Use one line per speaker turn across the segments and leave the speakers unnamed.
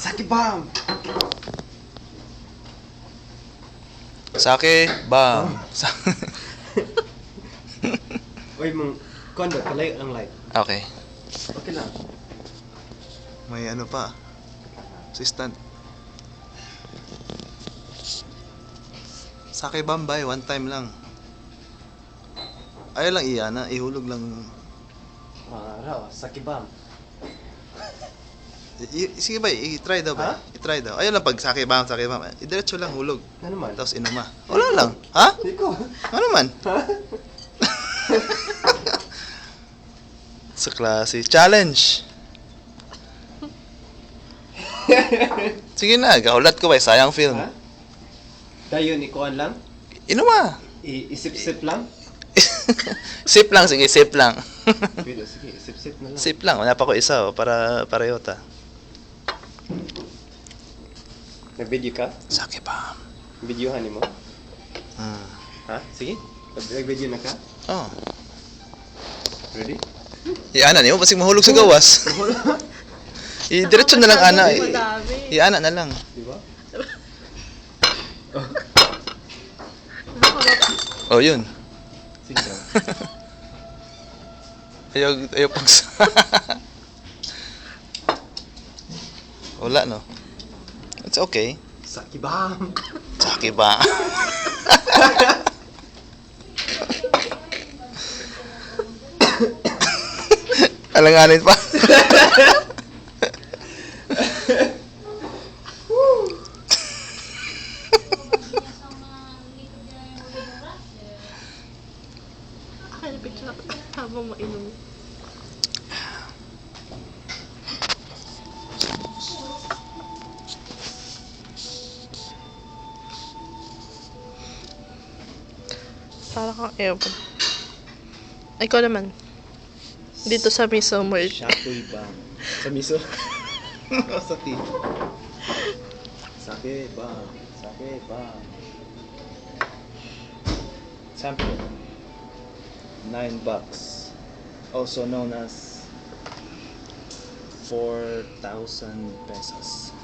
Sake bomb!
Sake bomb.
Uy, mong kondo, palayo lang light.
Okay.
Okay lang.
May ano pa. Assistant. Sake bambay, one time lang. Ayaw lang iyana, ihulog lang.
Raw, sake bomb.
Sige ba, i-try daw ba?
Ha?
I-try daw. Ayaw lang pag sake bomb. Idiretso lang hulog.
Ano man?
Tapos inuma. Wala lang. Ha?
Ikaw.
Ano man?
Ha?
Sa klase. Challenge! Sige na, kaulat ko ba? Sayang film.
Ha? Dayon, ikuan lang?
Inuma!
Isip-sip lang?
Sip lang, sige, sip lang.
Pwede, sige, isip-sip na lang.
Sip lang, wala pa ko isa para pareho ta.
Nag-video ka?
Sake bomb.
Videohan mo? Ha? Sige. Nag-video na ka?
Oh.
Ready?
Iana niyo, basig mahulog sa gawas. I-diretso na lang ana. Iana na lang.
Di ba?
Oh, yun.
Sige lang.
Ayaw pag... Wala, no? It's okay.
Sake bomb!
Sake ba? Alanganin pa.
Akala picture habang mainom. Para kang airpod. Ikaw naman. Dito sa Miso Mart.
Shakoy bomb. Sa miso? O sa tea? Sake bomb. Sake bomb. Sample. $9. Also known as 4,000 pesos.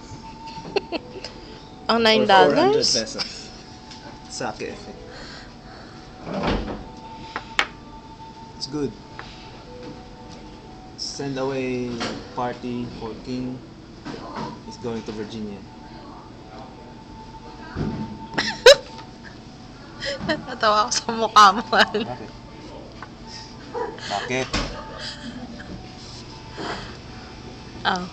Ang
Or 400
$9?
pesos. Sake effect. It's good. Send away party for King. He's going to Virginia.
Natawa ako sa mukha mo.
Bakit? Bakit?
Oh.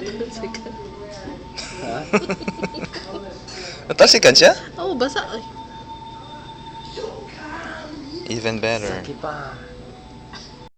Natasikan.
Ha?
Natasikan siya?
Oo, basa. Ay.
Even better.
Sake pa.